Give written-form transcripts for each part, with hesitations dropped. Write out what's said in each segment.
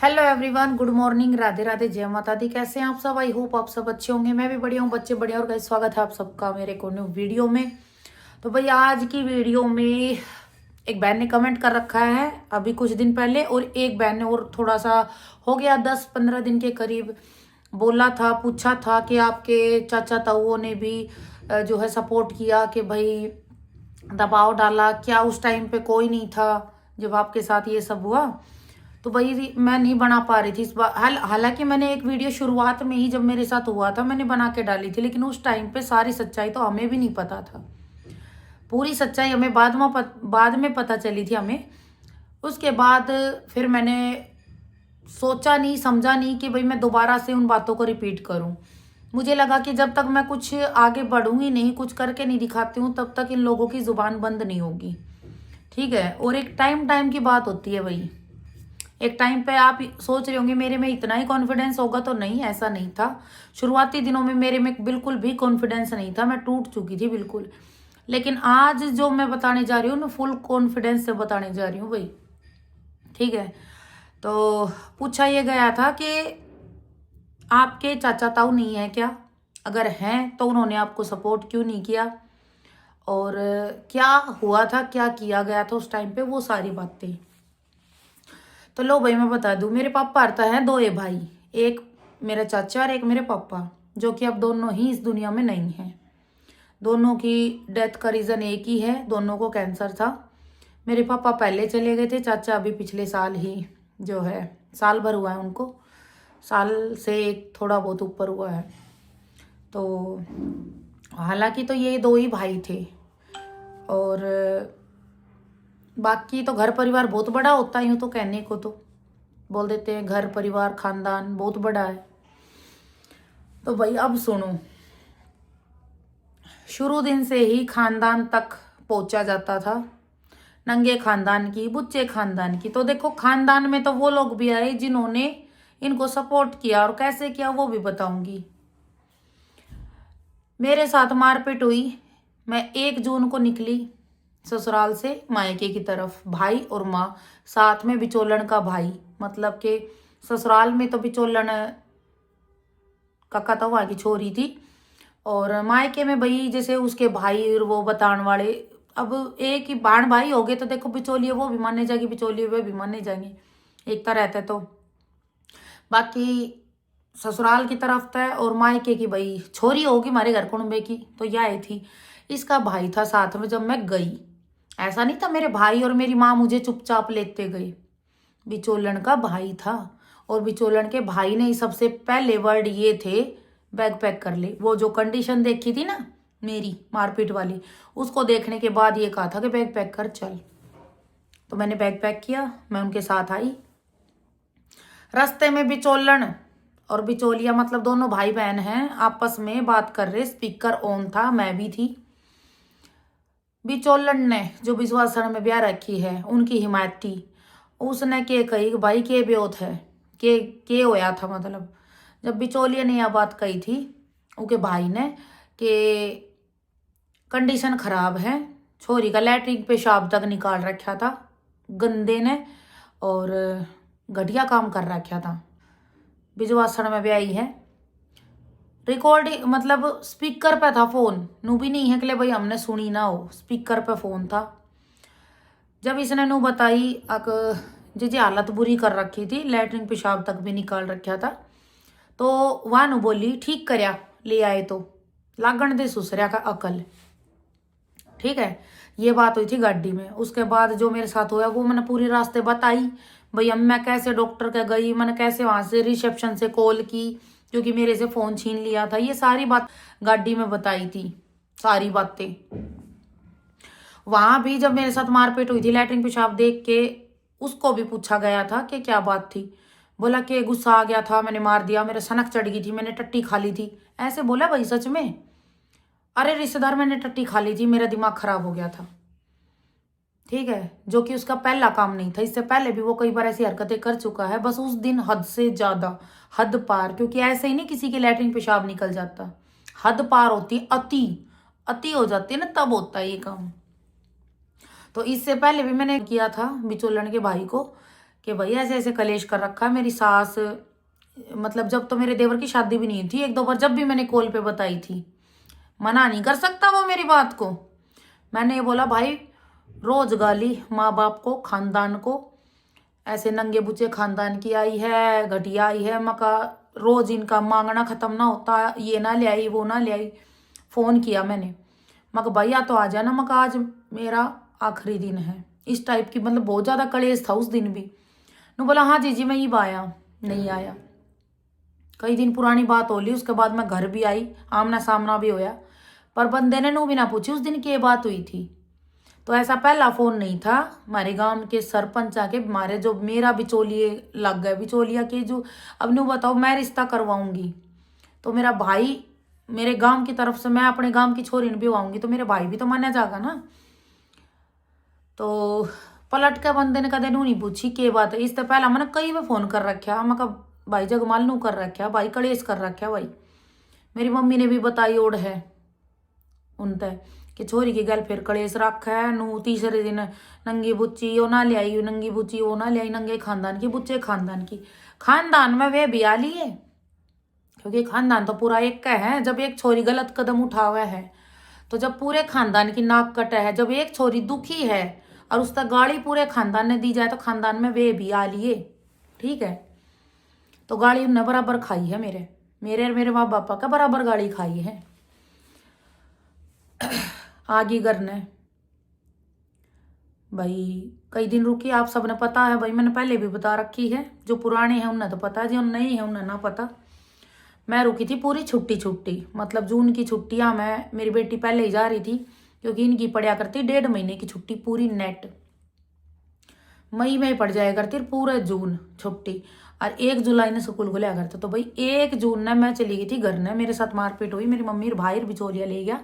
Hello everyone, good morning, Radhe Radhe, जय माता दी। कैसे हैं आप सब? आई होप आप सब अच्छे होंगे। मैं भी बढ़िया हूँ, बच्चे बढ़िया। और गाइस, स्वागत है आप सबका मेरे को न्यू वीडियो में। तो भाई आज की वीडियो में एक बहन ने कमेंट कर रखा है अभी कुछ दिन पहले, और एक बहन ने और थोड़ा सा हो गया 10-15 दिन के करीब बोला था, पूछा था कि आपके चाचा ताऊओं ने भी जो है सपोर्ट किया कि भाई दबाव डाला क्या? उस टाइम पे कोई नहीं था जब आपके साथ ये सब हुआ। तो भाई मैं नहीं बना पा रही थी इस बार। हालांकि मैंने एक वीडियो शुरुआत में ही जब मेरे साथ हुआ था मैंने बना के डाली थी, लेकिन उस टाइम पे सारी सच्चाई तो हमें भी नहीं पता था। पूरी सच्चाई हमें बाद में पता चली थी हमें। उसके बाद फिर मैंने सोचा नहीं, समझा नहीं कि भाई मैं दोबारा से उन बातों को रिपीट करूं। मुझे लगा कि जब तक मैं कुछ आगे बढ़ूंगी नहीं, कुछ करके नहीं दिखाती हूँ, तब तक इन लोगों की जुबान बंद नहीं होगी। ठीक है। और एक टाइम टाइम की बात होती है भाई। एक टाइम पे आप सोच रहे होंगे मेरे में इतना ही कॉन्फिडेंस होगा, तो नहीं, ऐसा नहीं था। शुरुआती दिनों में मेरे में बिल्कुल भी कॉन्फिडेंस नहीं था, मैं टूट चुकी थी बिल्कुल। लेकिन आज जो मैं बताने जा रही हूँ ना, फुल कॉन्फिडेंस से बताने जा रही हूँ भाई। ठीक है। तो पूछा ये गया था कि आपके चाचा ताऊ नहीं है क्या? अगर हैं तो उन्होंने आपको सपोर्ट क्यों नहीं किया? और क्या हुआ था, क्या किया गया था उस टाइम पे, वो सारी बातें। तो लो भाई मैं बता दूं, मेरे पापा आता है दो ये भाई, एक मेरा चाचा और एक मेरे पापा, जो कि अब दोनों ही इस दुनिया में नहीं है। दोनों की डेथ का रीज़न एक ही है, दोनों को कैंसर था। मेरे पापा पहले चले गए थे, चाचा अभी पिछले साल ही जो है, साल भर हुआ है उनको, साल से एक थोड़ा बहुत ऊपर हुआ है। तो हालांकि तो ये दो ही भाई थे, और बाकी तो घर परिवार बहुत बड़ा होता है, यूँ तो कहने को तो बोल देते हैं घर परिवार खानदान बहुत बड़ा है। तो भाई अब सुनो, शुरू दिन से ही खानदान तक पहुंचा जाता था, नंगे खानदान की, बुच्चे खानदान की। तो देखो, खानदान में तो वो लोग भी आए जिन्होंने इनको सपोर्ट किया, और कैसे किया वो भी बताऊंगी। मेरे साथ मारपीट हुई। मैं 1 जून को निकली ससुराल से मायके की तरफ, भाई और माँ साथ में, बिचौलन का भाई, मतलब कि ससुराल में तो बिचौलन काका तवा की छोरी थी, और मायके में भाई जैसे उसके भाई और वो बतान वाले। अब एक ही बाण भाई हो गए तो देखो, बिचौलिए वो भी माने जाएगी, बिचौलिए वे भी माने जाएंगे, एकता रहता है। तो बाकी ससुराल की तरफ था, और मायके की भाई छोरी होगी हमारे घर कुणबे की, तो यह आई थी। इसका भाई था साथ में जब मैं गई। ऐसा नहीं था मेरे भाई और मेरी माँ मुझे चुपचाप लेते गए, बिचौलन का भाई था। और बिचौलन के भाई ने ही सबसे पहले वर्ड ये थे, बैग पैक कर ले। वो जो कंडीशन देखी थी ना मेरी मारपीट वाली, उसको देखने के बाद ये कहा था कि बैग पैक कर चल। तो मैंने बैग पैक किया, मैं उनके साथ आई। रास्ते में बिचौलन और बिचौलिया, मतलब दोनों भाई बहन हैं, आपस में बात कर रहे, स्पीकर ऑन था, मैं भी थी। बिचौलन ने जो विश्वासण में ब्याह रखी है उनकी हिमायत थी। उसने के कही कि भाई के ब्योत है, के होया था, मतलब जब बिचौलिया ने यह बात कही थी उनके भाई ने कि कंडीशन खराब है, छोरी का लैट्रिन पेशाब तक निकाल रखा था गंदे ने, और घटिया काम कर रखा था। बिजवासण में ब्याही है, रिकॉर्डिंग मतलब स्पीकर पे था फोन, नू भी नहीं है कि ले भाई हमने सुनी ना हो, स्पीकर पे फोन था। जब इसने नू बताई अक जी हालत बुरी कर रखी थी, लैट्रिन पेशाब तक भी निकाल रखा था, तो वह नू बोली ठीक करया ले आए तो लागण दे सुसरिया का अकल। ठीक है। ये बात हुई थी गाड़ी में। उसके बाद जो मेरे साथ हुआ वो मैंने पूरे रास्ते बताई भाई। अब मैं कैसे डॉक्टर के गई, मैंने कैसे वहां से रिसेप्शन से कॉल की क्योंकि मेरे से फोन छीन लिया था, ये सारी बात गाड़ी में बताई थी, सारी बातें। वहां भी जब मेरे साथ मारपीट हुई थी, लैट्रिन पेशाब देख के उसको भी पूछा गया था कि क्या बात थी। बोला कि गुस्सा आ गया था, मैंने मार दिया, मेरे सनक चढ़ गई थी, मैंने टट्टी खा ली थी। ऐसे बोला भाई सच में। अरे रिश्तेदार, मैंने टट्टी खा ली थी, मेरा दिमाग खराब हो गया था। ठीक है। जो कि उसका पहला काम नहीं था, इससे पहले भी वो कई बार ऐसी हरकतें कर चुका है, बस उस दिन हद से ज्यादा, हद पार। क्योंकि ऐसे ही नहीं किसी के लैट्रिन पेशाब निकल जाता, हद पार होती, अति अति हो जाती है ना, तब होता है ये काम। तो इससे पहले भी मैंने किया था बिचौलन के भाई को कि भाई ऐसे ऐसे कलेश कर रखा है मेरी सास। मतलब जब तो मेरे देवर की शादी भी नहीं थी, एक दो बार जब भी मैंने कॉल पे बताई थी, मना नहीं कर सकता वो मेरी बात को। मैंने ये बोला भाई रोज गाली माँ बाप को, खानदान को, ऐसे नंगे बुच्चे खानदान की आई है, घटिया आई है, मका रोज इनका मांगना खत्म ना होता, ये ना ले आई वो ना ले आई। फोन किया मैंने, मका भैया तो आ जाना, मका आज मेरा आखिरी दिन है, इस टाइप की। मतलब बहुत ज्यादा कलेश था उस दिन भी। नु बोला हाँ जीजी मैं ये आया, नहीं आया। कई दिन पुरानी बात हो ली, उसके बाद मैं घर भी आई, आमना सामना भी होया, पर बंदे ने नू भी ना पूछी उस दिन की बात हुई थी। तो ऐसा पहला फोन नहीं था। हमारे गांव के सरपंच आके हमारे जो मेरा बिचौलिए लग गए, बिचौलिया के जो, अब नू बताओ मैं रिश्ता करवाऊंगी तो मेरा भाई, मेरे गांव की तरफ से मैं अपने गांव की छोरी भी आऊंगी तो मेरे भाई भी तो माना जाएगा ना। तो पलट के बंदे ने कदे नू नहीं पूछी के बात है। इससे पहला मैंने कई बार फोन कर रखा, मैं कहा भाई जगमाल नू कर रखा, भाई कलेश कर रखा भाई। मेरी मम्मी ने भी बताई ओढ़ है उनते कि छोरी की गल फिर कलेश रखा है। नू तीसरे दिन नंगी बुच्ची वो ना ले आई, नंगी बुच्ची वो ना ले आई, नंगे खानदान की बुच्चे खानदान की। खानदान में वे भी आ लिए, क्योंकि खानदान तो पूरा एक का है। जब एक छोरी गलत कदम उठा हुआ है तो जब पूरे खानदान की नाक कटे है, जब एक छोरी दुखी है और उसका गाड़ी पूरे खानदान ने दी जाए तो खानदान में वे भी आ लिए। ठीक है, तो गाड़ी उनने बराबर खाई है, मेरे मेरे और मेरे माँ बापा का बराबर गाड़ी खाई है। आगे करने भाई कई दिन रुकी, आप सबने पता है भाई, मैंने पहले भी बता रखी है। जो पुराने हैं उन्हें तो पता है, जो नहीं है उन्हें ना पता। मैं रुकी थी पूरी छुट्टी छुट्टी, मतलब जून की छुट्टियां मैं, मेरी बेटी पहले ही जा रही थी क्योंकि इनकी पढ़ा करती 1.5 महीने की छुट्टी पूरी नेट। मई में ही पड़ जाया करती पूरे जून छुट्टी, और 1 जुलाई ने स्कूल खुला करता। तो भाई 1 जून ने मैं चली गई थी घर ने, मेरे साथ मारपीट हुई, मेरी मम्मी और भाई बिचौलिया ले गया।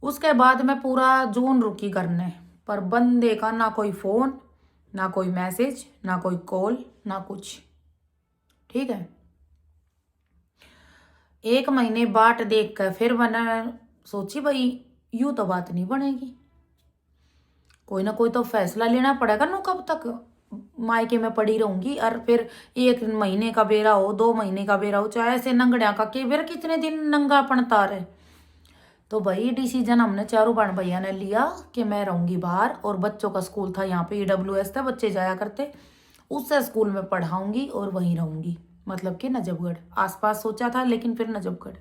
उसके बाद मैं पूरा जून रुकी करने, पर बंदे का ना कोई फोन, ना कोई मैसेज, ना कोई कॉल, ना कुछ। ठीक है, 1 महीने बाट देख कर फिर मैंने सोची भाई यूं तो बात नहीं बनेगी, कोई ना कोई तो फैसला लेना पड़ेगा। नो कब तक मायके में पड़ी रहूंगी, और फिर 1 महीने का बेरा हो, 2 महीने का बेरा हो, चाहे ऐसे नंगड़िया का के बेर कितने दिन नंगापन तार है। तो भाई डिसीजन हमने चारों बहन भैया ने लिया कि मैं रहूंगी बाहर, और बच्चों का स्कूल था यहाँ पे EWS था, बच्चे जाया करते, उससे स्कूल में पढ़ाऊंगी और वहीं रहूंगी। मतलब कि नजफगढ़ आसपास सोचा था, लेकिन फिर नजफगढ़,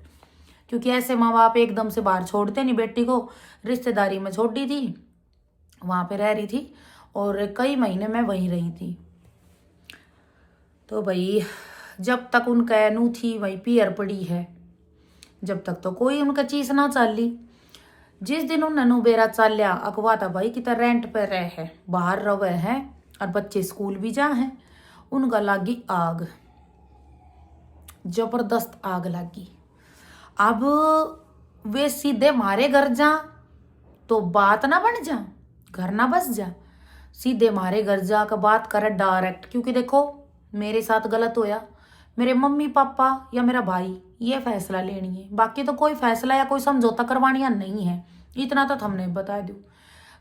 क्योंकि ऐसे माँ बाप एकदम से बाहर छोड़ते नहीं बेटी को। रिश्तेदारी में छोड़ दी थी, वहाँ पे रह रही थी, और कई महीने मैं वहीं रही थी। तो भाई जब तक उनका नू थी वही पियर पड़ी है, जब तक तो कोई उनका चीज ना चाली। जिस दिन उन ननू बेरा चालिया अगवा था भाई कि रेंट पर रह है, बाहर रहे है, और बच्चे स्कूल भी जा हैं, उनका लागी आग, जबरदस्त आग लगी। अब वे सीधे मारे घर जा तो बात ना बन जा, घर ना बस जा, सीधे मारे घर जा का बात करे डायरेक्ट। क्योंकि देखो मेरे साथ गलत होया, मेरे मम्मी पापा या मेरा भाई ये फैसला लेनी है, बाकी तो कोई फैसला या कोई समझौता करवानिया नहीं है। इतना तो हमने बता दू।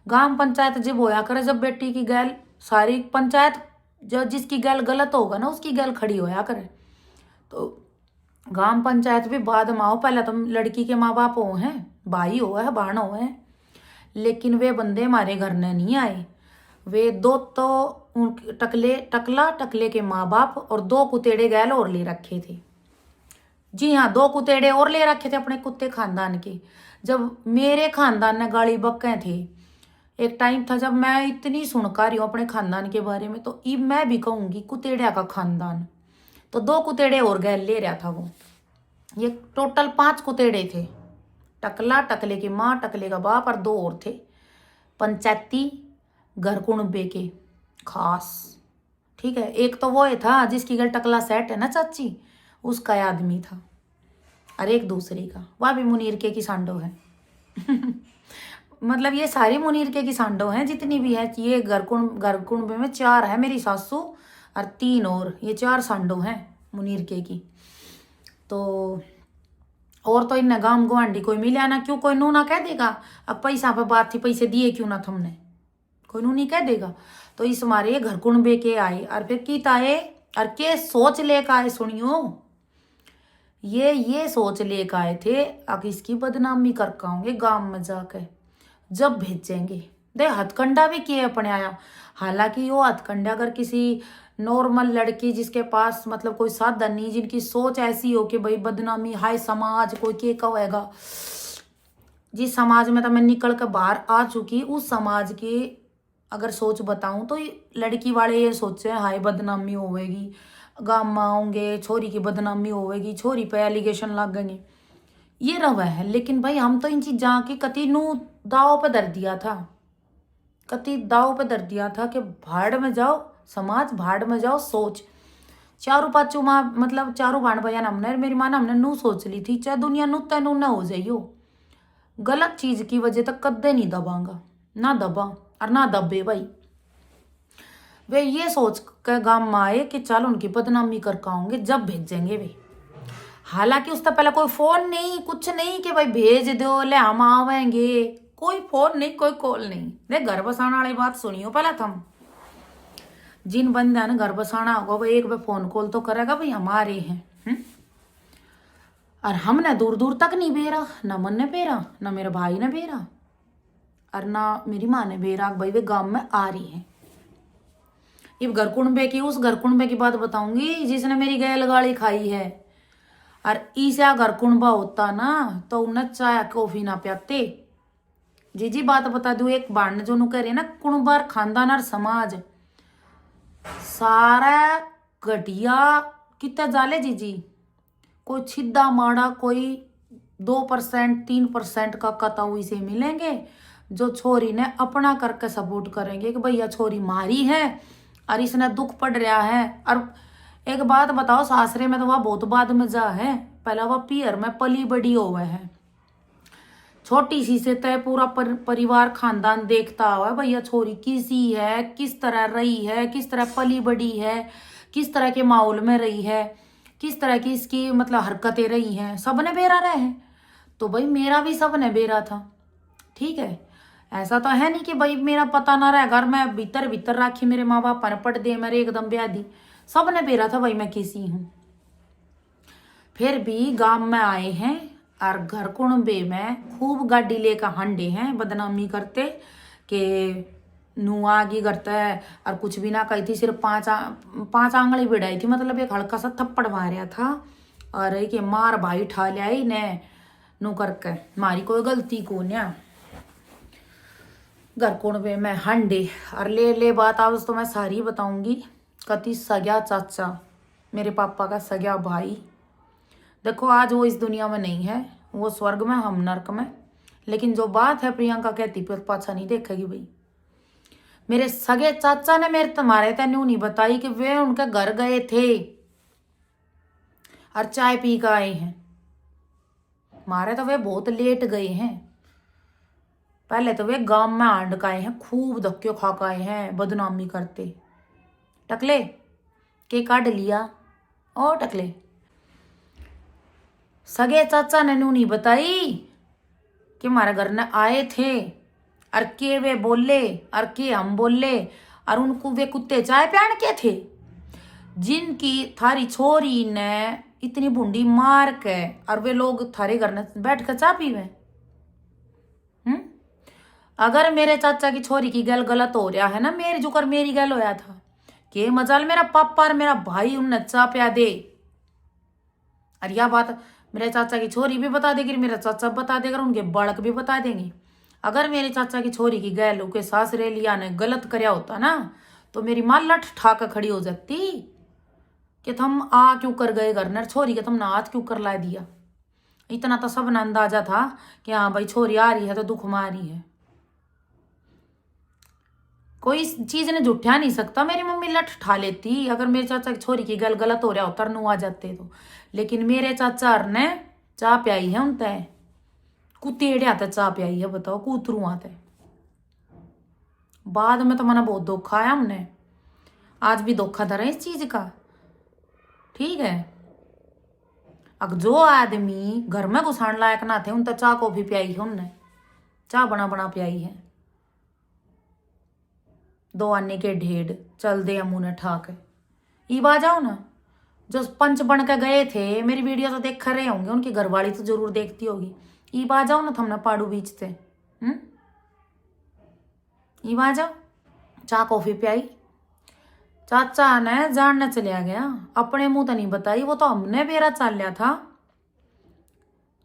ग्राम पंचायत जब होया करे, जब बेटी की गैल सारी पंचायत, जो जिसकी गैल गलत होगा ना उसकी गैल खड़ी होया करे। तो ग्राम पंचायत भी बाद में आओ, पहले तो लड़की के माँ बाप हो हैं, भाई हो है, बहन हो है, लेकिन वे बंदे हमारे घर ने नहीं आए। वे दो तो टकले के माँ बाप और 2 कुतेड़े गैल और ले रखे थे। जी हाँ, 2 कुतेड़े और ले रखे थे अपने कुत्ते खानदान के। जब मेरे खानदान ने गाली बक्के थे, एक टाइम था जब मैं इतनी सुनकार रही हूँ अपने खानदान के बारे में, तो अब मैं भी कहूंगी कुतेड़िया का खानदान। तो 2 कुतेड़े और गैल ले रहा था वो, ये टोटल 5 कुतेड़े थे। टकला, टकले की माँ, टकले का बाप और 2 और थे पंचायती घर कुणबे के खास। ठीक है, एक तो वो ही था जिसकी गल टकला सेट है ना चाची, उसका आदमी था, और एक दूसरे का, वह भी मुनीर के की सांडो है। मतलब ये सारी मुनीर के की सांडो हैं जितनी भी है। ये घर कुणबे में 4 है, मेरी सासू और 3 और, ये 4 सांडो हैं मुनीर के की। तो और तो इन्हें गांव गुआंढी कोई मिला ना, क्यों कोई नू ना कह देगा अब पैसा पे बात थी, पैसे दिए क्यों ना तुमने, कोई नू नहीं कह देगा। तो इस मारे ये घर कुणबे के आए और फिर की ताए और के सोच लेकर आए सुनियो। ये सोच लेकर आए थे अब इसकी बदनामी कर पाओगे गांव में जाकर जब भेजेंगे। दे हथकंडा भी किए अपने आया। हालांकि वो हथकंडा अगर किसी नॉर्मल लड़की जिसके पास मतलब कोई साधन नहीं, जिनकी सोच ऐसी हो कि भाई बदनामी हाय समाज कोई के कहेगा, जिस समाज में तो मैं निकल कर बाहर आ चुकी, उस समाज की अगर सोच बताऊं तो लड़की वाले ये सोचे हाय बदनामी होवेगी, गाँव में आऊंगे छोरी की बदनामी होवेगी, छोरी पे एलिगेशन लगेंगे, ये रवा है। लेकिन भाई हम तो इन चीजा की कति नू दाव पे धर दिया था, कति दाव पे धर दिया था कि भाड़ में जाओ समाज, भाड़ में जाओ सोच। चारों पाचू माँ मतलब चारों भाण भैया हमने मेरी माँ ने हमने नू सोच ली थी चाहे दुनिया नू तेनू न हो जाइयो, गलत चीज की वजह तक कदे नहीं दबांगा, ना दबा और ना दबे भाई। वे ये सोच कर गांव में आए कि चल उनकी बदनामी कर आऊंगे जब भेजेंगे वे। हालांकि उससे पहले कोई फोन नहीं कुछ नहीं कि भाई भेज दो ले हम आवेंगे, कोई फोन नहीं कोई कॉल नहीं। देख घर बसाने वाली बात सुनियो पहले तुम। जिन बंदा ने घर बसाना होगा वो एक बार फोन कॉल तो करेगा भाई हमारे हैं। और हमने दूर दूर तक नहीं भेरा, ना मन ने भेरा, ना मेरे भाई ने भेरा और ना मेरी माँ ने भेरा भाई वे गांव में आ रही है। ये घर कुणबे की उस घर कुणबे की बात बताऊंगी जिसने मेरी गैल गाली खाई है। और ईसा घर कुणबा होता ना तो उन्हें चाय कॉफी ना प्याते। जी बात बता दू, एक बाण जो नु कह रहे ना कुणबार खानदान और समाज सारा घटिया कितना जाले जी। कोई छिद्दा माड़ा कोई 2% 3% का कताऊ से मिलेंगे जो छोरी ने अपना करके सपोर्ट करेंगे कि भैया छोरी मारी है और इसने दुख पड़ रहा है। और एक बात बताओ सासरे में तो वह बहुत बाद में जा है, पहला वह पियर में पली बड़ी हुआ है, छोटी सी से तय पूरा परिवार खानदान देखता हुआ भैया छोरी किसी है, किस तरह रही है, किस तरह पली बड़ी है, किस तरह के माहौल में रही है, किस तरह की इसकी मतलब हरकतें रही हैं, सबने बेरा रहे हैं। तो भाई मेरा भी सबने बेरा था, ठीक है। ऐसा तो है नहीं कि भाई मेरा पता ना रहे, अगर मैं भीतर भीतर राखी मेरे माँ बाप ने पढ़ दे मेरे एकदम ब्याह दी, सबने बेरा था भाई मैं किसी हूँ। फिर भी गांव में आए हैं और घर कुणबे में खूब गाड़ी लेकर हंडे हैं बदनामी करते कि नुआगी करता है और कुछ भी ना कही थी, सिर्फ पांच आंगली बिड़ाई थी, मतलब एक हल्का सा थप्पड़ मारा था और एक मार भाई ठा लिया ने नू करके, मारी कोई गलती को ना। घर कुणबे में हंडे और ले बात आज तो मैं सारी बताऊंगी। कति सगा चाचा मेरे पापा का सगा भाई, देखो आज वो इस दुनिया में नहीं है, वो स्वर्ग में हम नरक में। लेकिन जो बात है प्रियंका कहती फिर पाछा नहीं देखेगी भाई। मेरे सगे चाचा ने मेरे तुम्हारे तेनू नहीं बताई कि वे उनके घर गए थे और चाय पी कर आए हैं। मारे तो वे बहुत लेट गए हैं, पहले तो वे गांव में आंड का आए हैं, खूब धक्के खा के आए हैं बदनामी करते। टकले के काट लिया ओ टकले, सगे चाचा ने नू नहीं बताई कि हमारे घर ने आए थे और के वे बोले और के हम बोले और उनको वे कुत्ते चाय पहन के थे जिनकी थारी छोरी ने इतनी बूंदी मार के और वे लोग थारे घर में बैठ कर चाय पीवे। अगर मेरे चाचा की छोरी की गैल गलत हो रहा है ना, मेरी जुकर मेरी गैल होया था कि मजाल मेरा पापा और मेरा भाई उन्हें चाय पिया दे। और यह बात मेरे चाचा की छोरी भी बता देगी, मेरा चाचा बता देगा, उनके बालक भी बता देंगे। अगर मेरे चाचा की छोरी की गैल के सासरे लिया ने गलत करया होता ना तो मेरी माँ लठ ठा कर खड़ी हो जाती कि तुम आ क्यों कर गए घर ने, छोरी के तुमने हाथ क्यों कर ला दिया। इतना तो सब ने अंदाजा था कि हाँ भाई छोरी आ रही है तो दुख में आ रही है, कोई इस चीज ने जुठा नहीं सकता। मेरी मम्मी लठ ठा लेती अगर मेरे चाचा की छोरी की गल गलत हो रहा होता नू आ जाते तो। लेकिन मेरे चाचा ने चाह प्याई है उनते, कुतेड़िया ते चाह प्याई है, बताओ कूतरू आते। बाद में तो मना बहुत धोखा आया हमने, आज भी धोखा दर है इस चीज का, ठीक है। अब जो आदमी घर में घुसाण लायक ना थे उन तो चाह कॉफी प्याई है, उनने चाह बना बना प्याई है। दो आने के ढेड़ चल दे मुंह ने ठाक। ई आ जाओ ना, जो पंच बन के गए थे, मेरी वीडियो तो देख रहे होंगे, उनकी घरवाली तो जरूर देखती होगी। ई आ जाओ ना, थमने पाड़ू बीचते। ई आ जाओ, चाय कॉफी पियाई। चाचा ने जानने चलिया गया, अपने मुंह तो नहीं बताई, वो तो हमने बेरा चाल लिया था।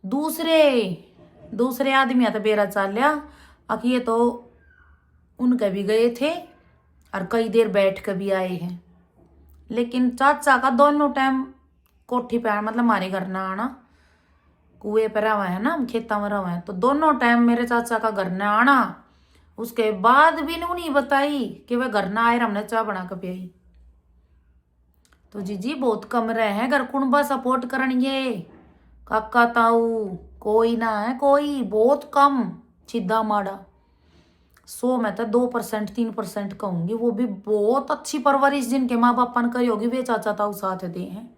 दूसरे आदमी तो बेरा चाल लिया, ये तो उनके भी गए थे और कई देर बैठ के भी आए हैं। लेकिन चाचा का दोनों टाइम कोठी पे, मतलब हमारे घर ना आना, कुएं पर रहा है ना, हम खेता में रहा है, तो दोनों टाइम मेरे चाचा का घर ना आना। उसके बाद भी नहीं बताई कि वह घर ना आए, हमने चाय बना के पियाई। तो जीजी बहुत कम रहे हैं घर कुणबा सपोर्ट करेंगे, काका ताऊ कोई ना है, कोई बहुत कम, सीधा माड़ा। 100 में तो 2% 3% कहूंगी, वो भी बहुत अच्छी परवरिश जिनके माँ बापा ने करी होगी, वे चाचा ताऊ साथ दे हैं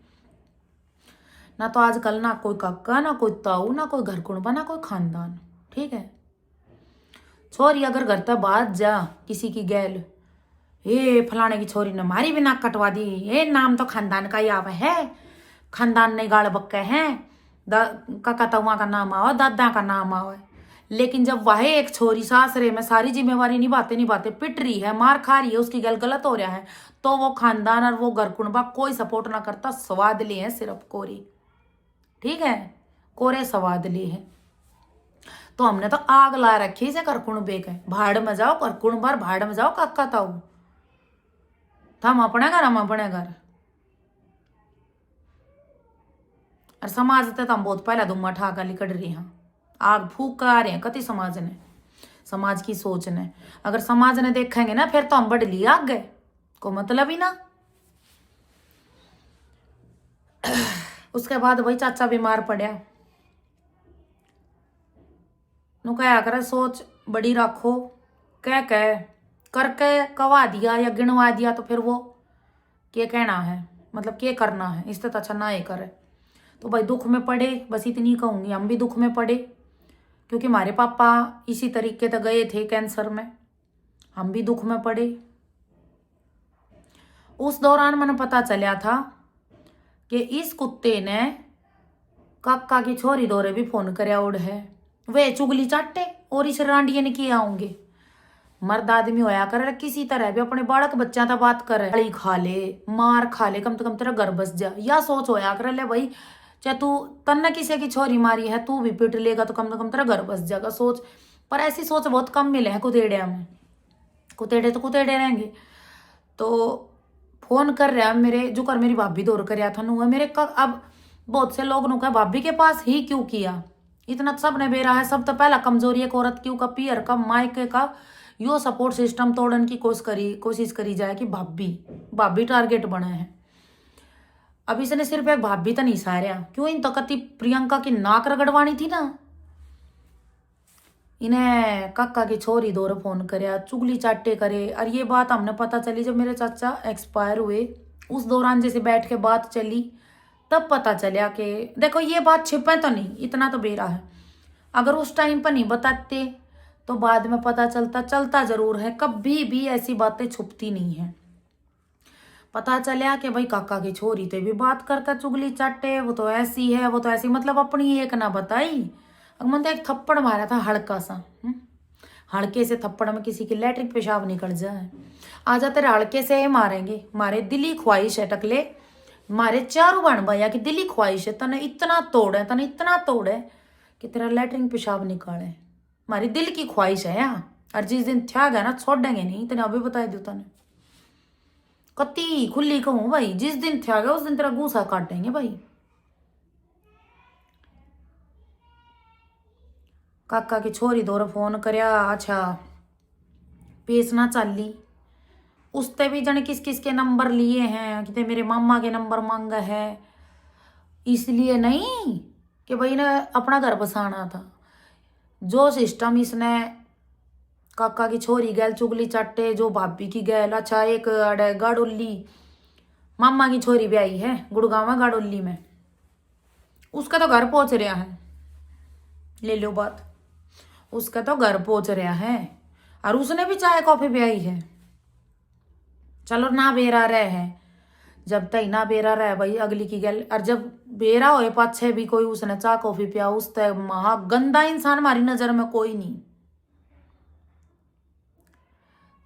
ना। तो आजकल ना कोई काका, ना कोई ताऊ, ना कोई घर कुणबा, ना कोई खानदान। ठीक है, छोरी अगर घर तक बात जा किसी की गैल, ये फलाने की छोरी ने मारी भी नाक कटवा दी, ये नाम तो खानदान का ही आवा है, खानदान ने गाड़ बक्के हैं, काका ताऊआ का नाम आवा, दादा का नाम आवा। लेकिन जब वह एक छोरी सासरे में सारी जिम्मेवारी निभाते पिट रही है, मार खा रही है, उसकी गैल गलत हो रहा है, तो वो खानदान और वो घर कुणबा कोई सपोर्ट ना करता, स्वाद ले है सिर्फ कोरी। ठीक है, कोरे स्वाद ले है। तो हमने तो आग ला रखी से घर कुणबे के, भाड़ में जाओ घर कुणबार, भाड़ में जाओ काका ताऊ, हम अपने घर, हम अपने घर। और समाज ते हम बहुत पहला धुम्मा ठाका लिकड़ रही हैं, आग फूक कर आ रहे हैं कति समाज ने, समाज की सोच ने। अगर समाज ने देखेंगे ना, फिर तो हम बढ़ लिया आग गए, को मतलब ही ना। उसके बाद वही चाचा बीमार पड़ा, नु क्या करे, सोच बड़ी रखो, कह करके कवा दिया या गिनवा दिया, तो फिर वो क्या कहना है, मतलब क्या करना है, इससे तो अच्छा ना ही करे। तो भाई दुख में पड़े, बस इतनी कहूंगी, हम भी दुख में पड़े, क्योंकि हमारे पापा इसी तरीके से गए थे कैंसर में, हम भी दुख में पड़े। उस दौरान मैंने पता चला था कि इस कुत्ते ने काका की छोरी दौरे भी फोन करया उड़ है, वे चुगली चाटे और इस रांडिये ने किया होंगे। मर्द आदमी होया करे, किसी तरह भी अपने बालक बच्चा था बात करे, गाली खा ले, मार खा ले, कम से कम तेरा घर बस जा, या सोच होया करे ले भाई, चाहे तू तन्ने किसी की छोरी मारी है, तू भी पिट लेगा तो कम से कम तेरा घर बस जाएगा, सोच। पर ऐसी सोच बहुत कम मिले हैं कुतेड़िया में, कुतेड़े तो कुतेड़े रहेंगे। तो फोन कर रहा है मेरे, जो कर मेरी भाभी दौर कर था नु मेरे का। अब बहुत से लोग नु कहा भाभी के पास ही क्यों किया, इतना सब ने बेरा है, सब तो पहला कमजोरी एक औरत की, का पियर का मायके का यो सपोर्ट सिस्टम तोड़न की कोशिश करी जाए कि भाभी टारगेट बने हैं। अब इसने सिर्फ एक भाभी तो नहीं सारा, क्यों इन तो कति प्रियंका की नाक रगड़वानी थी ना, इन्हें काका की छोरी दौर फोन करे, चुगली चाटे करे। और ये बात हमने पता चली जब मेरे चाचा एक्सपायर हुए, उस दौरान जैसे बैठ के बात चली, तब पता चला कि देखो ये बात छिपे तो नहीं, इतना तो बेरा है, अगर उस टाइम पर नहीं बताते तो बाद में पता चलता जरूर है, कभी भी ऐसी बातें छुपती नहीं है। पता चला कि भाई काका की छोरी ते भी बात करके चुगली चाटे, वो तो ऐसी है, वो तो ऐसी, मतलब अपनी एक ना बताई। मैंने तो एक थप्पड़ मारा था हल्का सा, हल्के से थप्पड़ में किसी की लैट्रिन पेशाब निकल जाए, आ जाते हल्के से ही मारेंगे, मारे दिली ख्वाहिश है टकले, मारे चारों बन भैया की दिली ख्वाहिश है, तने इतना तोड़े कि तेरा लैट्रिन पेशाब निकाले, हमारी दिल की ख्वाहिश है यहाँ। और जिस दिन थया गया ना, छोड़ेंगे नहीं, तेने अभी बता दू, तने कति खुली कहूँ भाई, जिस दिन थया गया उस दिन तेरा गुस्सा काटेंगे भाई। काका की छोरी दौर फोन करया, अच्छा पेश ना चाली, उसते भी जने किस किस के नंबर लिए हैं, कि मेरे मामा के नंबर मांगा है, इसलिए नहीं कि भाई ने अपना घर बसाना था। जो सिस्टम इसने काका की छोरी गैल चुगली चाटे, जो भाभी की गैल, अच्छा एक गाड़ोली मामा की छोरी भी आई है गुड़गांव में गाड़ोली में, उसका तो घर पहुंच रहा है, ले लो बात, उसका तो घर पहुंच रहा है, और उसने भी चाय कॉफी भी आई है। चलो ना बेरा रहे हैं, जब तक ना बेरा रहे भाई अगली की गल। और जब बेरा होए पाछे भी कोई उसने चाह कॉफी पिया, उस तक महा गंदा इंसान हमारी नजर में कोई नहीं।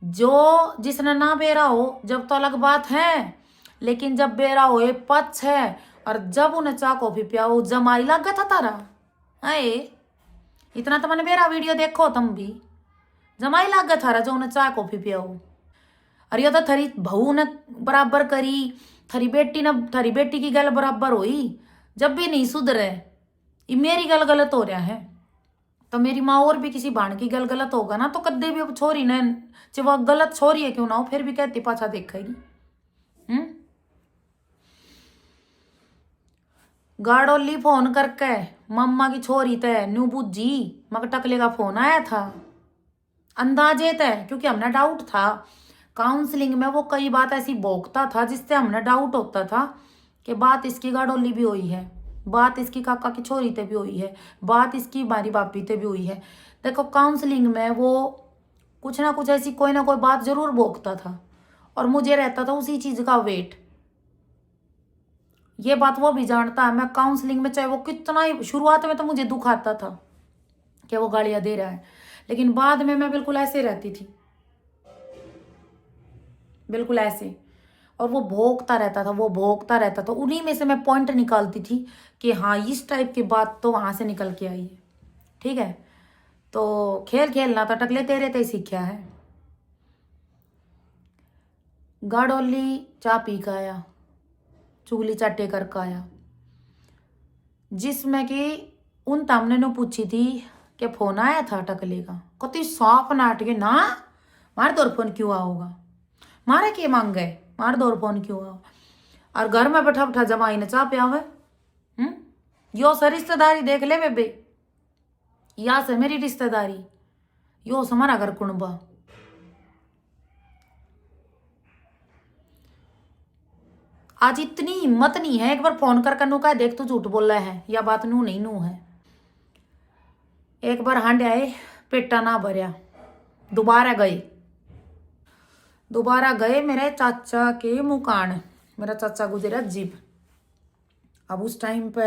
जो जिसने ना बेरा हो जब तो अलग बात है, लेकिन जब बेरा होए पछ है और जब उन्हें चाह कॉफी पिया वो जमाई लगा था तारा। अरे इतना तो मैंने बेरा वीडियो देखो तुम भी, जमाई लगा थारा जो उन्हें चाह कॉफी पिया हो। और ये तो थरी बहू ने बराबर करी, थारी बेटी की गल बराबर हुई, जब भी नहीं सुधरे ये मेरी गल गलत हो रहा है। तो मेरी माँ और भी किसी बाण की गल गलत होगा ना तो कद्दे भी छोरी ने, चाहे वह गलत छोरी है क्यों ना हो, फिर भी कहती पाछा देखेगी। गाड़ोली फोन करके मम्मा की छोरी तय न्यू बुझी, मगर टकले का फोन आया था अंदाजे तय, क्योंकि हमने डाउट था काउंसलिंग में वो कई बात ऐसी बोकता था जिससे हमने डाउट होता था कि बात इसकी गाड़ोली भी हुई है, बात इसकी काका की छोरी ते भी हुई है, बात इसकी मारी बापी ते भी हुई है। देखो काउंसलिंग में वो कुछ ना कुछ ऐसी कोई ना कोई बात जरूर बोकता था और मुझे रहता था उसी चीज का वेट। ये बात वो भी जानता है, मैं काउंसलिंग में चाहे वो कितना ही, शुरुआत में तो मुझे दुख आता था कि वो गालियां दे रहा है, लेकिन बाद में मैं बिल्कुल ऐसे रहती थी, बिल्कुल ऐसे। और वो भोंकता रहता था, वो भोंकता रहता था, उन्हीं में से मैं पॉइंट निकालती थी कि हाँ इस टाइप की बात तो वहां से निकल के आई है। ठीक है, तो खेल खेलना तो टकले तेरे ते सीखा है। गाड़ोली चाय पी का आया, चुगली चाटे करके आया, जिसमें कि उन तामने ने पूछी थी कि फोन आया था टकले का, कति साफ नाट के ना मार दौर फोन क्यों आओगा, मारे के मांग गए मार दौर फोन क्यों आओ। और घर में बैठा बैठा जमाई ने चाह पिया हुए। यो से रिश्तेदारी देख ले बेबे, या से मेरी रिश्तेदारी, यो से हमारा घर कुणबा। आज इतनी हिम्मत नहीं है एक बार फोन करके नू कह देख तू झूठ बोल रहा है, या बात नू नहीं नू है। एक बार हांडे आए पेटा ना भरया, दोबारा गए मेरे चाचा के मुकान, मेरा चाचा गुजरा जीप। अब उस टाइम पे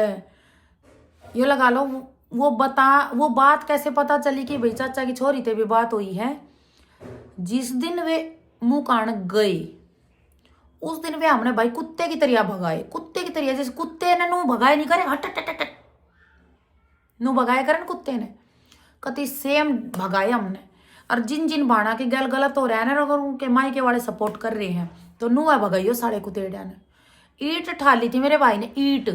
ये लगा लो वो बात कैसे पता चली कि भाई चाचा की छोरी ते भी बात हुई है। जिस दिन वे मुकान गए उस दिन वे हमने भाई कुत्ते की तरह भगाए, कुत्ते की तरह, जैसे कुत्ते ने नू भगाए नहीं करे, हट हट हट नू भगाए करे कुत्ते ने, कति सेम भगाए हमने। और जिन जिन भाणा की गल गलत हो रहा है ना, अगर उनके मायके वाले सपोर्ट कर रहे हैं तो नुआ भगाइयो सारे कुतेड़िया ने। ईट ठाली थी मेरे भाई ने, ईट,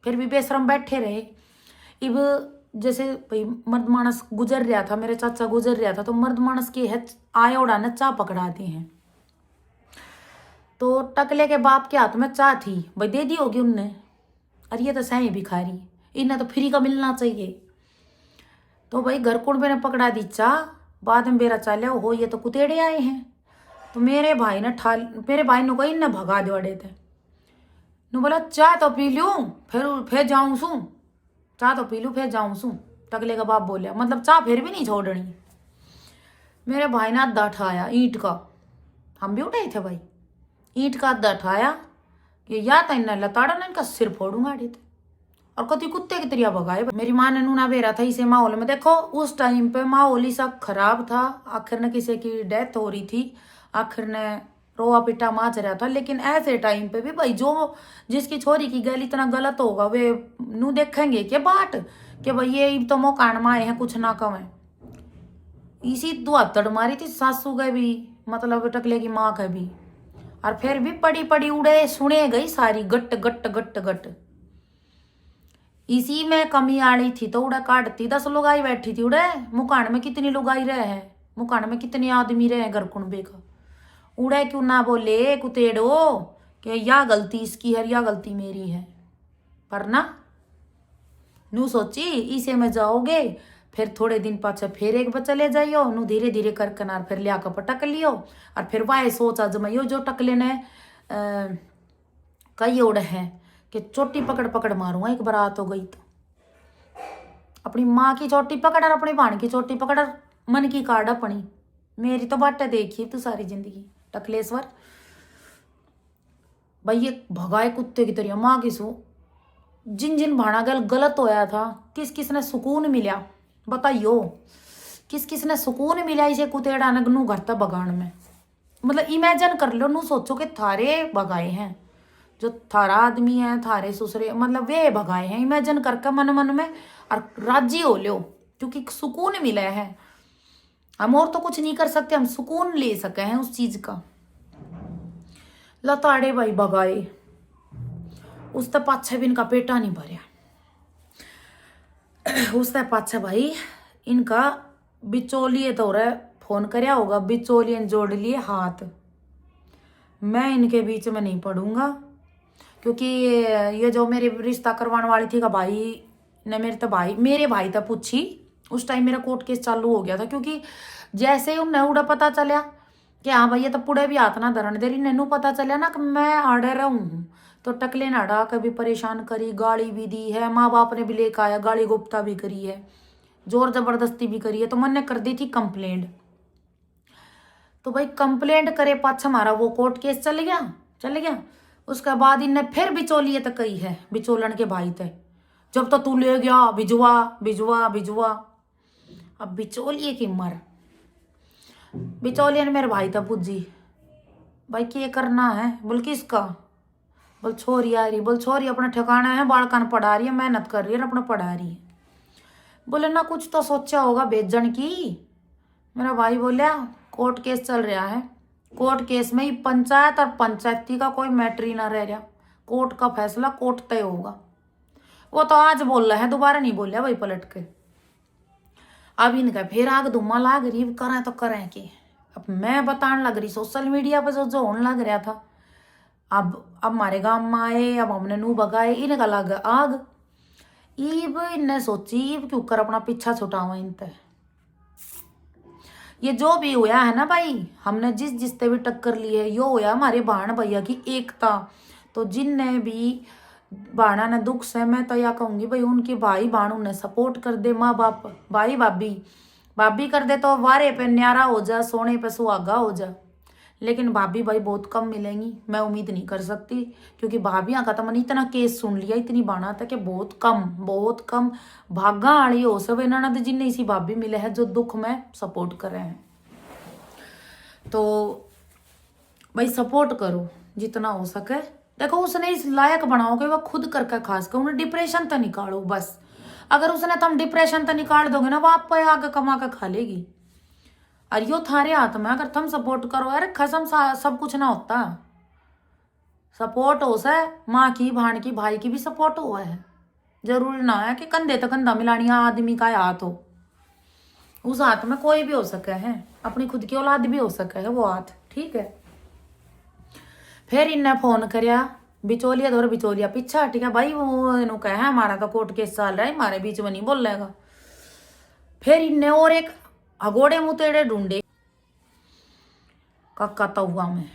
फिर भी बेशरम बैठे रहे। इब जैसे भाई मर्द मानस गुजर रहा था, मेरे चाचा गुजर रहा था, तो मर्द मानस की है आया उड़ा ने चाह पकड़ा दी हैं। तो टकले के बाप के हाथ में चाह थी, भाई दे दी होगी उनने, अरे ये तो सही भिखारी, इन्हें तो फ्री का मिलना चाहिए। तो भाई घर कुंडे ने पकड़ा दी चाह, बाद में बेरा चाले हो ये तो कुतेड़े आए हैं। तो मेरे भाई ने कही इन्हें भगा दौड़े थे। नु बोला चाय तो पी लूं फिर जाऊं सू, चाय तो पी लूं फिर जाऊं सू। टकले का बाप बोलिया, मतलब चाय फिर भी नहीं छोड़नी। मेरे भाई ने अद्धा उठाया ईंट का, हम भी उठाए थे भाई, ईंट का अद्धा उठाया कि या तो इन्हें लताड़ा ना इनका सिर फोड़ूंगा थे, और कति कुत्ते की तरह भगाए। मेरी माँ ने नूना बेरा था इसे माहौल में। देखो उस टाइम पे माहौल ही सब खराब था, आखिर ने किसी की डेथ हो रही थी, आखिर ने रोआ पिटा माच रहा था। लेकिन ऐसे टाइम पे भी भाई जो जिसकी छोरी की गल इतना गलत होगा वे नू देखेंगे कि बाट कि भाई ये तो मोकान माए हैं कुछ ना कमें। इसी दुआतड़ मारी थी सासू के भी, मतलब टकले की माँ के भी, और फिर भी पड़ी पड़ी उड़े सुने गई सारी गट गट गट गट। इसी में कमी आ रही थी तो उड़ा काटती, 10 लोग आई बैठी थी उड़े। मुकान में कितनी लोग आई रहे हैं, मुकान में कितने आदमी रहे हैं घर कुंबे का, उड़े क्यों ना बोले कुतेड़ो कि या गलती इसकी है या गलती मेरी है। पर ना नू सोची इसे में जाओगे फिर थोड़े दिन पाछे फिर एक बार चले जाइयो, नू धीरे धीरे कर कनार फिर लिया कर पटक लियो। और फिर वाह सोचा जमाइयो जो टकले ने कई उड़ है कि चोटी पकड़ पकड़ मारूंगा एक बारात हो गई तो। अपनी माँ की चोटी पकड़ और अपनी भाण की चोटी पकड़, मन की काट अपनी, मेरी तो बाटे देखी तू सारी जिंदगी टकलेश्वर। भाई ये भगाए कुत्ते की तरह माँ की सू। जिन जिन भाड़ा गल गलत होया था, किस किस ने सुकून मिला बताइयो, किस किस ने सुकून मिला इसे कुतेड़ा नू घर तक भगान में। मतलब इमेजिन कर लो, नू सोचो कि थारे भगाए हैं, जो थारा आदमी है थारे ससुरे, मतलब वे भगाए हैं। इमेजिन करके मन मन में और राजी हो लो, क्योंकि सुकून मिला है। हम और तो कुछ नहीं कर सकते, हम सुकून ले सके हैं उस चीज का। लताड़े भाई भगाए, उससे पाछे भी इनका पेटा नहीं भरया। उससे पाछे भाई इनका बिचौलिए तो रे फोन करया होगा, बिचौलिए जोड़ लिए हाथ। मैं इनके बीच में नहीं पड़ूंगा, क्योंकि ये जो मेरे रिश्ता करवाने वाली थी का भाई ने मेरे भाई तक पूछी। उस टाइम मेरा कोर्ट केस चालू हो गया था, क्योंकि जैसे ही उन्हें उड़ा पता चला कि हाँ भाई ये तो पुड़े भी हाथ ना धरण दे रही, नैनू पता चला ना कि मैं आड़े रहूँ, तो टकले नाड़ा कभी परेशान करी, गाली भी दी है, माँ बाप ने भी लेकर आया, गाली गुप्ता भी करी है, जोर जबरदस्ती भी करी है। तो मैंने कर दी थी कंप्लेंट। तो भाई कंप्लेंट करे पाछा हमारा वो कोर्ट केस चल गया। उसके बाद इनने फिर बिचौलिए तक कही है, बिचौलन के भाई थे, जब तो तू ले गया भिजवा भिजवा भिजवा। अब बिचौलिए की मर, बिचौलिए ने मेरे भाई तक पूजी, भाई क्या करना है? बोल किसका? बोल छोरी आ रही। बोल छोरी अपना ठिकाना है, बालकान पढ़ा रही है, मेहनत कर रही है, अपना पढ़ा रही है। बोले ना कुछ तो सोचा होगा भेजन की। मेरा भाई बोलिया कोर्ट केस चल रहा है, कोर्ट केस में ही पंचायत और पंचायती का कोई मैटर ही ना रह रहा, कोर्ट का फैसला कोर्ट तय होगा। वो तो आज बोल रहा है, दोबारा नहीं बोलिया भाई पलट के। अब इनका फिर आग धुमा लाग रही, करें तो करें कि। अब मैं बताने लग रही सोशल मीडिया पर जो होने लग रहा था। अब हमारे गांव में आए, अब हमने नू भगाए, इनका लग आग। ईब इनने सोची ईब क्यों कर अपना पीछा छुटावा इन पे। ये जो भी हुआ है ना भाई, हमने जिस जिससे भी टक्कर ली है, यो हुआ हमारे बहन भैया की एकता। तो जिनने भी बाणा ने दुख से, मैं तो या कहूंगी भाई उनके भाई बहन उन्हें सपोर्ट कर दे, माँ बाप भाई भाभी कर दे तो वारे पे न्यारा हो जा, सोने पे सुहागा हो जा। लेकिन भाभी भाई बहुत कम मिलेंगी, मैं उम्मीद नहीं कर सकती, क्योंकि भाभियां का तो मैंने इतना केस सुन लिया, इतनी बाणा था कि बहुत कम भागा आली हो सब इन्होंने जिन्हें इसी भाभी मिले हैं जो दुख में सपोर्ट कर रहे हैं। तो भाई सपोर्ट करो जितना हो सके। देखो उसने इस लायक बनाओ कि वह खुद करके खास कर उन्हें डिप्रेशन तो निकालो बस। अगर उसने तुम डिप्रेशन तो निकाल दोगे ना, वो आप पे आगे कमा के खा लेगी। और यो थारे हाथ में, अगर तुम सपोर्ट करो, अरे कसम सब कुछ ना होता। सपोर्ट हो से माँ की, भाण की, भाई की भी सपोर्ट हुआ है। जरूरी ना है कि कंधे तो कंधा मिलानी आदमी का हाथ हो। उस हाथ में कोई भी हो सके है, अपनी खुद की औलाद भी हो सके है वो हाथ, ठीक है। फिर इनने फोन करया, बिचौलिया दौर बिचौलिया पीछा हट गया। भाई वो कहे हमारा तो कोर्ट केस चल रहा है, हमारे बीच में नहीं बोल रहेगा। फिर इनने और एक अगोड़े मुतेड़े ढूंढे कक्का तौआ में,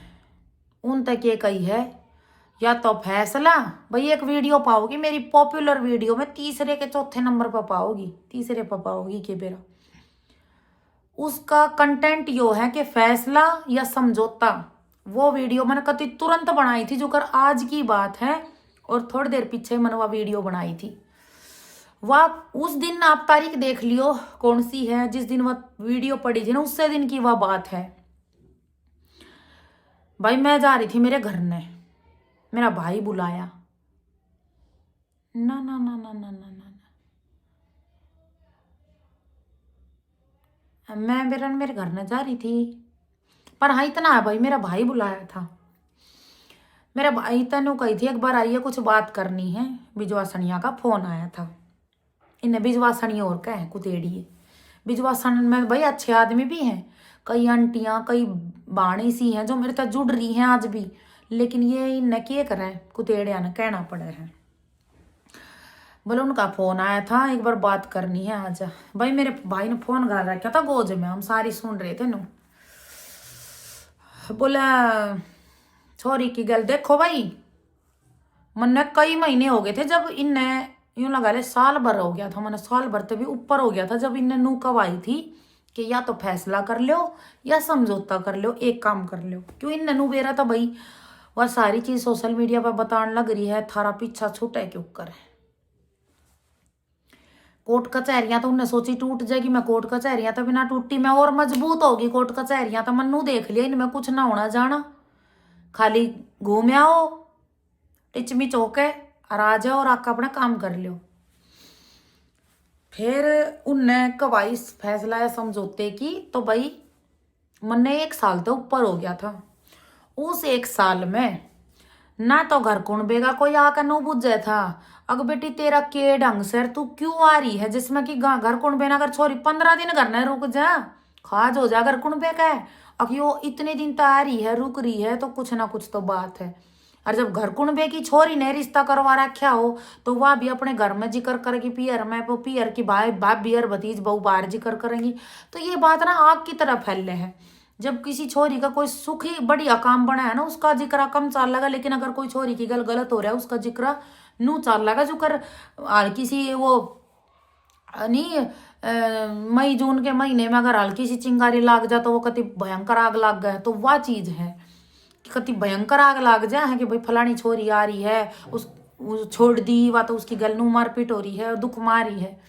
उन तक ये कही है या तो फैसला। भाई एक वीडियो पाओगी मेरी पॉपुलर वीडियो में, तीसरे के चौथे नंबर पर पाओगी, तीसरे पर पाओगी कि बेरा उसका कंटेंट यो है कि फैसला या समझौता। वो वीडियो मैंने कति तुरंत बनाई थी, जो कर आज की बात है, और थोड़ी देर पीछे मैंने वह वीडियो बनाई थी। वह उस दिन आप तारीख देख लियो कौन सी है, जिस दिन वह वीडियो पड़ी थी ना, उससे दिन की वह बात है। भाई मैं जा रही थी मेरे घर ने, मेरा भाई बुलाया, ना ना ना ना ना ना ना, मैं मेरे घर में जा रही थी। पर हाँ इतना है भाई, मेरा भाई बुलाया था। मेरा भाई तनु कही थी एक बार आइए कुछ बात करनी है। बिजवा सनिया का फोन आया था। इन्हें बिजवा सनी और क्या है कुतेड़िए। बिजवा सन में भाई अच्छे आदमी भी हैं, कई आंटियां कई बाणी सी हैं जो मेरे साथ जुड़ रही हैं आज भी। लेकिन ये इन्हें क्या करें, कुतेड़िया ने कहना पड़े है। बोले उनका फोन आया था, एक बार बात करनी है आज। भाई मेरे भाई ने फोन गाल रखा था गोज में, हम सारी सुन रहे थे नु। बोला छोरी की गल देखो भाई, मन कई महीने हो गए थे जब इनने यूं लगा ले साल भर हो गया था, मैंने साल भर से भी ऊपर हो गया था जब इनने नू कब आई थी कि या तो फैसला कर लो या समझौता कर लो, एक काम कर लो। क्यों इन नू बेरा था भाई वह सारी चीज सोशल मीडिया पर बताने लग रही है, थारा पीछा छूटे क्यों कर है। कोर्ट कचहरियां तो उन्हें सोची टूट जाएगी, मैं कोर्ट कचहरियां तो बिना टूटी मैं और मजबूत होगी। कोर्ट कचहरियां तो मन्नू देख लिया, इनमें कुछ ना होना जाना, खाली घूम आओ टिचमी चौके और आ जाओ और आका अपना काम कर लो। फिर उनने कवाई फैसला है समझौते की, तो भाई मन्ने 1 साल तो ऊपर हो गया था। उस 1 साल में ना तो घर कुणबे का कोई आकर नो बुझे था, अग बेटी तेरा के ढंग से तू क्यों आ रही है, जिसमें कि घर कुणबे ना कर छोरी 15 दिन घर न रुक जा, खाज हो जा घर कुणबे का है। अब यो इतने दिन तो आ रही है रुक रही है तो कुछ ना कुछ तो बात है। और जब घर कुणबे की छोरी ने रिश्ता करवा रखा हो तो वह भी अपने घर में जिक्र करेगी, पियर में वो पियर की भाई बाप बियर भतीज बहू बाहर जिक्र करेंगी, तो ये बात ना आग की तरह फैल रहे है। जब किसी छोरी का कोई सुखी बढ़िया काम बना है ना, उसका जिक्र कम चाल लगा, लेकिन अगर कोई छोरी की गल गलत हो रहा है उसका जिक्र नू चाल लगा। जो कर किसी वो नहीं मई जून के महीने में अगर हल्की सी चिंगारी लाग जा तो वो कति भयंकर आग लाग गया, तो वह चीज है कि कति भयंकर आग लाग जाए है कि भाई फलानी छोरी आ रही है, उस छोड़ दी वा तो उसकी गल नू मारपीट हो रही है, दुख मारी है।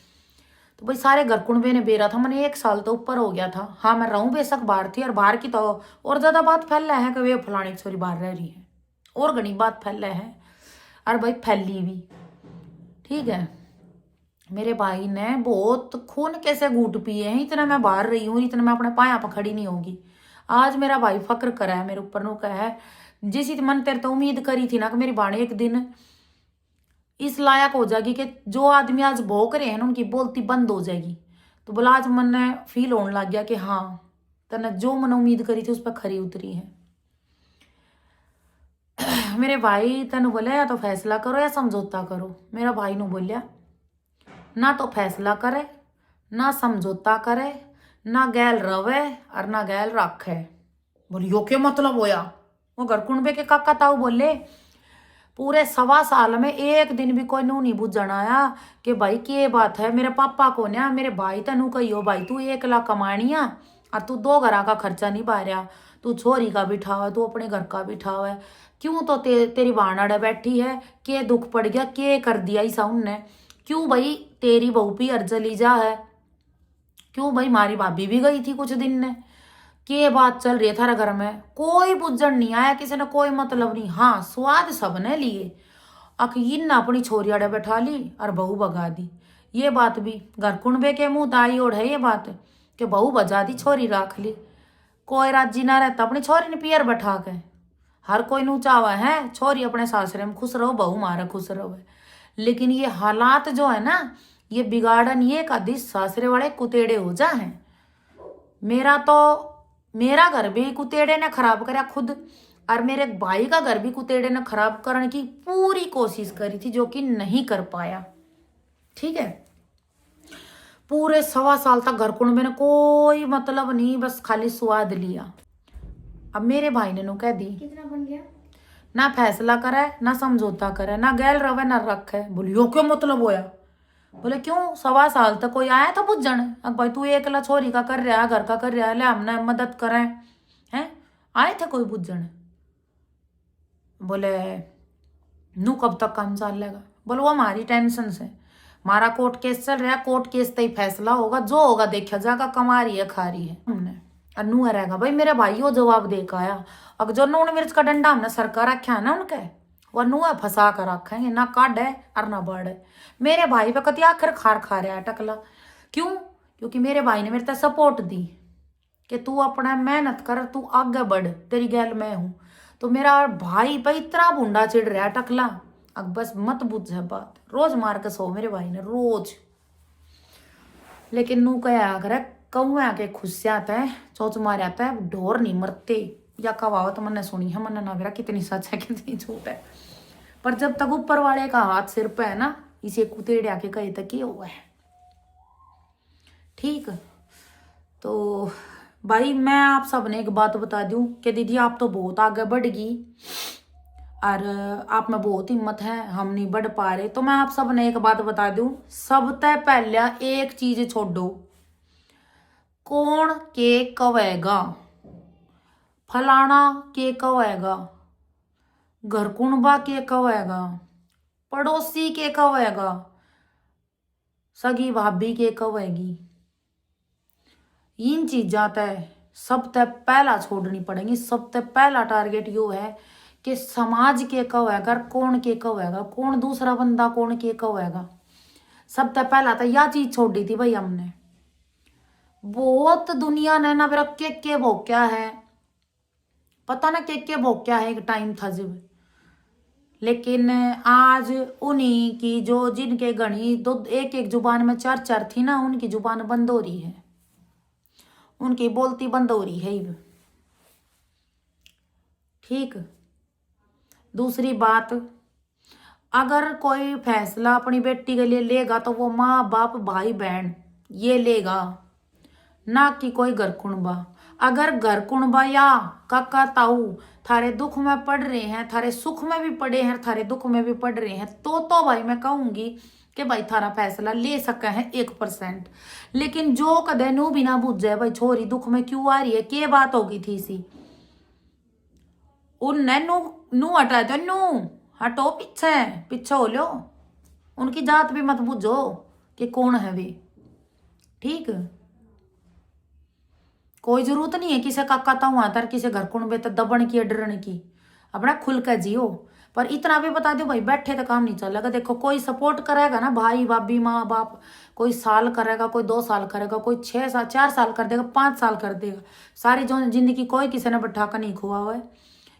तो भाई सारे घर कुणबे ने बेरा था, मैंने 1 साल तो ऊपर हो गया था। हाँ मैं रहूं बेशक बाहर थी, और बाहर की तो और ज्यादा बात फैल रहा है कि वे फलानी छोरी बाहर रह रही है, और घनी बात फैल रहा है। और भाई फैली भी ठीक है। मेरे भाई ने बहुत खून कैसे घूट पिए हैं, इतना मैं बाहर रही हूँ, इतना मैं अपने पाया पर खड़ी नहीं होगी। आज मेरा भाई फक्र करा है मेरे ऊपर, नो कहा है जिस मन तेरे तो उम्मीद करी थी ना कि मेरी बाणी एक दिन इस लायक हो जाएगी कि जो आदमी आज भोग रहे हैं ना उनकी बोलती बंद हो जाएगी। तो बोला आज मन ने फील होने लग गया कि हाँ तने जो मन उम्मीद करी थी उस पर खरी उतरी है। मेरे भाई तेन बोले या तो फैसला करो या समझौता करो। मेरा भाई नु बोलिया ना तो फैसला करे ना समझौता करे, ना गैल रवे और ना गैल रखे। बोली यो क्या मतलब होया। वो घर कुणबे के काका ताऊ बोले पूरे 1.25 साल में एक दिन भी कोई नू नहीं बुझन आया कि भाई क्या बात है, मेरे पापा को ना मेरे भाई तेनू कहियो भाई तू 1 लाख कमानिया और तू 2 घर का खर्चा नहीं पा रहा, तू छोरी का भी ठावा तू अपने घर का भी ठावा है, क्यों तो तेरी बाणड़े बैठी है, के दुख पड़ गया के कर दिया इसा उनने, क्यों भाई तेरी बहू भी अर्जली जा है, क्यों भाई मारी भाभी भी गई थी कुछ दिन ने, के बात चल रही है थारा घर में। कोई बुझन नहीं आया, किसी ने कोई मतलब नहीं। हाँ स्वाद सबने लिए, अकीन ने अपनी छोरी अड़े बैठा ली और बहू भगा दी। ये बात भी घर कुणबे के मुंह दाई ओढ़ है ये बात कि बहू बजा दी छोरी राख ली। कोई राजी ना रहता अपनी छोरी ने पियर बैठा के, हर कोई नू चावा है छोरी अपने सासरे में खुश रहो बहू मारे खुश रहो। लेकिन ये हालात जो है ना ये बिगाड़न ये कदी सासरे वाले कुतेड़े हो जा है। मेरा घर भी कुतेड़े ने खराब करा खुद, और मेरे भाई का घर भी कुतेड़े ने खराब करने की पूरी कोशिश करी थी जो कि नहीं कर पाया। ठीक है पूरे 1.25 साल तक घर कुणबे ने कोई मतलब नहीं, बस खाली स्वाद लिया। अब मेरे भाई ने नु कह दी कितना बन गया, ना फैसला करे ना समझौता करे ना गैल रवे ना रखे। बोलियो क्यों मतलब होया। बोले क्यों 1.25 साल तक कोई आया था बुझन, अब भाई तू एकला छोरी का कर रहा घर का कर रहा ले हमने मदद करें हैं, आए थे कोई बुझन। बोले नू कब तक काम चल लेगा। बोलो वो हमारी टेंशन से, हमारा कोर्ट केस चल रहा है, कोर्ट केस तय फैसला होगा जो होगा देखा जाएगा, कमा रही है खा रही है हमने अनु रहेगा। भाई मेरे भाई वो जवाब दे के आया, अगर जो नून मिर्च का डंडा हमने सरकार रखा है ना उनके वह नुआ फंसा कर रखेंगे, ना काटे और ना बढ़े। मेरे भाई पे कति आखिर खार खा रहा है टकला, क्यों क्योंकि मेरे भाई ने मेरे तक सपोर्ट दी कि तू अपना मेहनत कर तू आगे बढ़ तेरी गैल मैं हूं। तो मेरा भाई पे इतना भूंडा चिढ़ रहा है टकला, अब बस मत बुझ है बात, रोज मार के सो मेरे भाई ने रोज। लेकिन नू क्या करे कौआ के खुश आता है चौच मार आता है ढोर नहीं मरते, या कहावत मैंने सुनी है, मैंने ना मेरा कितनी सच है कितनी झूठ है, पर जब तक ऊपर वाले का हाथ सिर पे है ना इसे कुतेड़िया के कहे तक ये हुआ है। ठीक तो भाई मैं आप सबने एक बात बता दूं कि दीदी आप तो बहुत आगे बढ़ गई और आप में बहुत हिम्मत है, हम नहीं बढ़ पा रहे। तो मैं आप सबने एक बात बता दूं, सबसे पहले एक चीज छोड़ो, कौन के कवेगा फलाना के कवेगा, घर कुणबा के कवेगा, पड़ोसी के कवेगा, सगी भाभी के कवेगी। इन चीजा तय सबसे पहला छोड़नी पड़ेगी। सबसे पहला टारगेट यो है कि समाज के कवेगा, कौन के कवेगा, कौन दूसरा बंदा कौन के कवेगा। सबसे पहला तो यह चीज छोड़ दी थी भाई हमने। बहुत दुनिया ने ना मेरा के भोक्या है, पता ना के भोक्या है। एक टाइम था जब, लेकिन आज उन्हीं की जो जिनके गणी दो एक एक जुबान में चार चार थी ना, उनकी जुबान बंद हो रही है, उनकी बोलती बंद हो रही है। ठीक। दूसरी बात, अगर कोई फैसला अपनी बेटी के लिए लेगा तो वो माँ बाप भाई बहन ये लेगा, ना कि कोई घर कुणबा। अगर घर कुणबा या काका ताऊ थारे दुख में पड़ रहे हैं, थारे सुख में भी पड़े हैं, थारे दुख में भी पड़ रहे हैं, तो भाई मैं कहूंगी कि भाई थारा फैसला ले सका है 1%। लेकिन जो कदे नू भी ना बुझ जाए भाई छोरी दुख में क्यों आ रही है, के बात होगी थी सी, उनने नू हटा दो, नू हटो, पीछे पीछे हो लो, उनकी जात भी मत बुझो कि कौन है वे। ठीक। कोई जरूरत नहीं है किसे काका ताऊ आतर किसे घर कुणबे तो दबन की डरने की, अपना खुल कर जियो। पर इतना भी बता दो भाई बैठे तो काम नहीं चलेगा। देखो कोई सपोर्ट करेगा ना, भाई भाभी माँ बाप, कोई साल करेगा, कोई 2 साल करेगा, कोई 6 साल 4 साल कर देगा, 5 साल कर देगा, सारी जो जिंदगी कोई किसी ने बैठा कर नहीं खुआ हुआ है।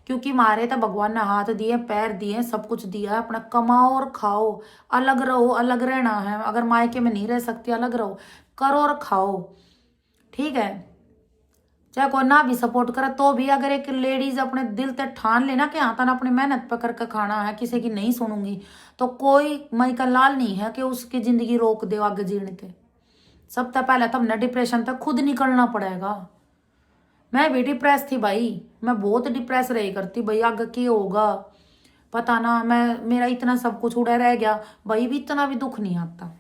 क्योंकि मारे तो भगवान ने हाथ दिए पैर दिए सब कुछ दिया है, अपना कमाओ और खाओ, अलग रहो, अलग रहना है। अगर मायके में नहीं रह सकती अलग रहो, करो और खाओ। ठीक है। चाहे कोई ना भी सपोर्ट करे तो भी अगर एक लेडीज अपने दिल ते ठान लेना कि हाँ तना अपनी मेहनत पे करके खाना है, किसी की नहीं सुनूंगी, तो कोई मई का लाल नहीं है कि उसकी जिंदगी रोक दे आगे जीने के। सबसे पहले तो हमने डिप्रेशन तक खुद निकलना पड़ेगा। मैं भी डिप्रेस थी भाई, मैं बहुत डिप्रेस रही करती भाई, आगे क्या होगा पता ना। मेरा इतना सब कुछ उड़ा रह गया भाई, भी इतना भी दुख नहीं आता।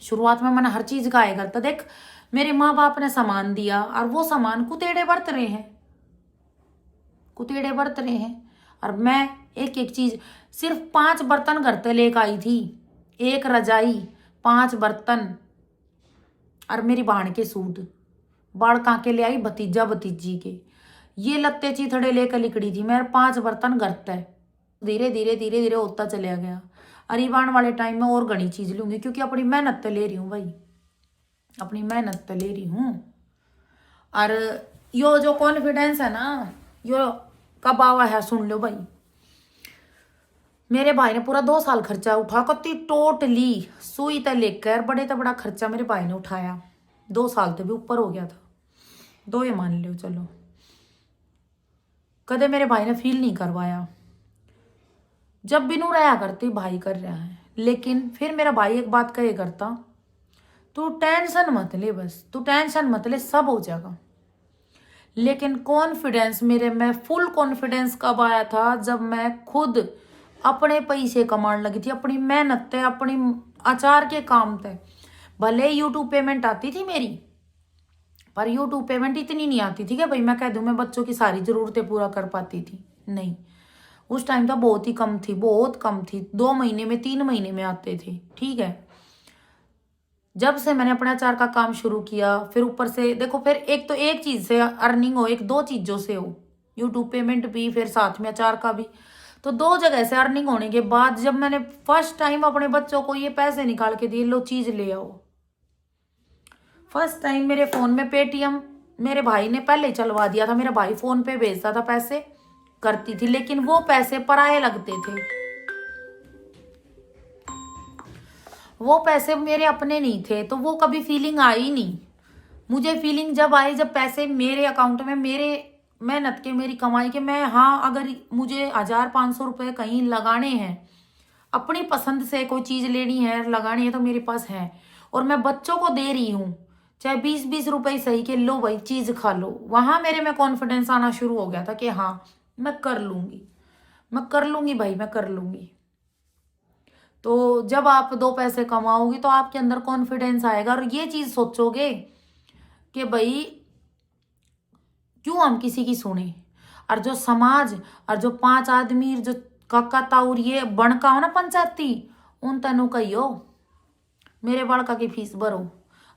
शुरुआत में मैंने हर चीज गाया करता। देख मेरे माँ बाप ने सामान दिया और वो सामान कुतेड़े बरत रहे हैं, कुतेड़े बरत रहे हैं। और मैं एक एक चीज, सिर्फ 5 बर्तन घर पे लेकर आई थी, 1 रजाई, 5 बर्तन और मेरी बहन के सूट, बाड़का के ले आई भतीजा भतीजी के, ये लत्ते चीथड़े लेकर लिकड़ी थी। मेरे 5 बर्तन घर पे धीरे धीरे धीरे धीरे होता चला गया। अरीबान वाले टाइम में और घनी चीज लूंगी, क्योंकि अपनी मेहनत पे ले रही हूँ भाई, अपनी मेहनत पे ले रही हूँ। और यो जो कॉन्फिडेंस है ना, यो कब आवा है सुन लो भाई। मेरे भाई ने पूरा 2 साल खर्चा उठा कती टोटली, सुई तक लेकर बड़े तो बड़ा खर्चा मेरे भाई ने उठाया। 2 साल तो भी ऊपर हो गया था, 2 ये मान लो चलो। कदे मेरे भाई ने फील नहीं करवाया, जब भी नू रहा करती भाई कर रहा है। लेकिन फिर मेरा भाई एक बात कहे करता, तू टेंशन मत ले, बस तू टेंशन मत ले, सब हो जाएगा। लेकिन कॉन्फिडेंस मेरे में फुल कॉन्फिडेंस कब आया था, जब मैं खुद अपने पैसे कमाने लगी थी, अपनी मेहनत थे, अपनी अचार के काम थे। भले यूट्यूब पेमेंट आती थी मेरी, पर यूट्यूब पेमेंट इतनी नहीं आती थी कि भाई मैं कह दूं मैं बच्चों की सारी जरूरतें पूरा कर पाती थी, नहीं। उस टाइम तो बहुत ही कम थी, बहुत कम थी, 2 महीने में 3 महीने में आते थे। ठीक है। जब से मैंने अपने अचार का काम शुरू किया, फिर ऊपर से देखो, फिर एक तो एक चीज से अर्निंग हो, एक 2 चीजों से हो, यूट्यूब पेमेंट भी फिर साथ में अचार का भी, तो 2 जगह से अर्निंग होने के बाद जब मैंने फर्स्ट टाइम अपने बच्चों को ये पैसे निकाल के दिए, लो चीज ले आओ, फर्स्ट टाइम मेरे फोन में पेटीएम मेरे भाई ने पहले ही चलवा दिया था। मेरा भाई फोन पे भेजता था पैसे, करती थी, लेकिन वो पैसे पराये लगते थे, वो पैसे मेरे अपने नहीं थे, तो वो कभी फीलिंग आई नहीं। मुझे फीलिंग जब आई जब पैसे मेरे अकाउंट में, मेरे मेहनत के, मेरी कमाई के, मैं हाँ अगर मुझे 1,000-500 रुपये कहीं लगाने हैं, अपनी पसंद से कोई चीज़ लेनी है लगानी है, तो मेरे पास है, और मैं बच्चों को दे रही हूँ, चाहे 20-20 रुपये सही के, लो भाई चीज़ खा लो। वहाँ मेरे में कॉन्फिडेंस आना शुरू हो गया था कि हाँ मैं कर लूँगी, मैं कर लूँगी भाई, मैं कर लूँगी। तो जब आप 2 पैसे कमाओगे तो आपके अंदर कॉन्फिडेंस आएगा, और ये चीज़ सोचोगे कि भाई क्यों हम किसी की सुने। और जो समाज और जो 5 आदमी जो काका ताऊर ये बनका हो ना पंचायती, उन तनु कहियो मेरे बालका की फीस भरो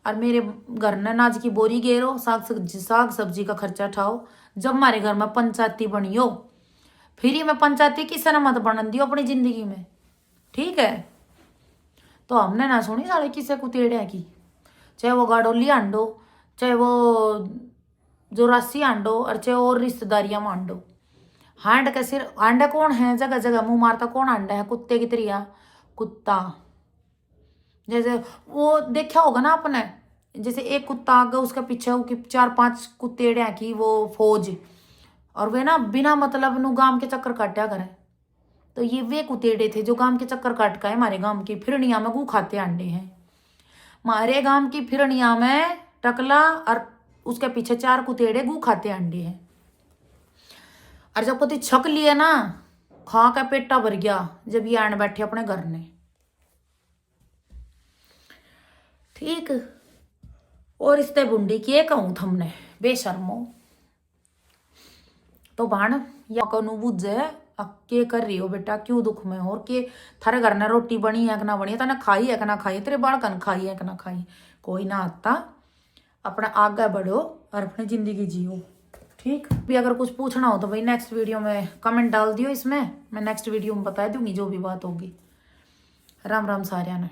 और मेरे घर ने नाज की बोरी गेरो, साग सब्जी का खर्चा उठाओ। जब हमारे घर में पंचायती बनियो, फिर ही मैं पंचायती किसी ने मत बनन दियो अपनी जिंदगी में, ठीक है। तो हमने ना सुनी साले किसे कुतेड़े की, चाहे वो गाड़ोली आंडो, चाहे वो जो राशि आंडो, और चाहे और रिश्तेदारियां मांडो। हांड का सिर आंडा कौन है, जगह जगह मुंह मारता कौन आंडा है, कुत्ते की तरिया कुत्ता। जैसे वो देखा होगा ना आपने, जैसे एक कुत्ता आ गया उसके पीछे 4-5 कुत्तेड़िया की वो फौज, और वे ना बिना मतलब नु गांव के चक्कर काटा करे। तो ये वे कुत्तेड़े थे जो गांव के चक्कर काट का है हमारे गांव की फिरनिया में गू खाते अंडे हैं। हमारे गांव की फिरनिया में टकला और उसके पीछे 4 कुत्तेड़े गू खाते अंडे हैं। और जब कभी छक लिए ना, खा का पेटा भर गया जब ये आने बैठे अपने घर ने, ठीक। और इसते बुंडी की कहूं थमने बेशर्मो। तो भाण या कनु बुझे के कर रही हो बेटा, क्यों दुख में हो, और के थारे घर ने रोटी बनी है कि ना बनी, तने खाई है कि ना खाई, तेरे बालकन खाई है कि ना खाई, कोई ना आता। अपना आगे बढ़ो और अपनी जिंदगी जियो, ठीक। भी अगर कुछ पूछना हो तो भाई नेक्स्ट वीडियो में कमेंट डाल दियो, इसमें मैं नेक्स्ट वीडियो में बता दूंगी जो भी बात होगी। राम राम सारिया ने।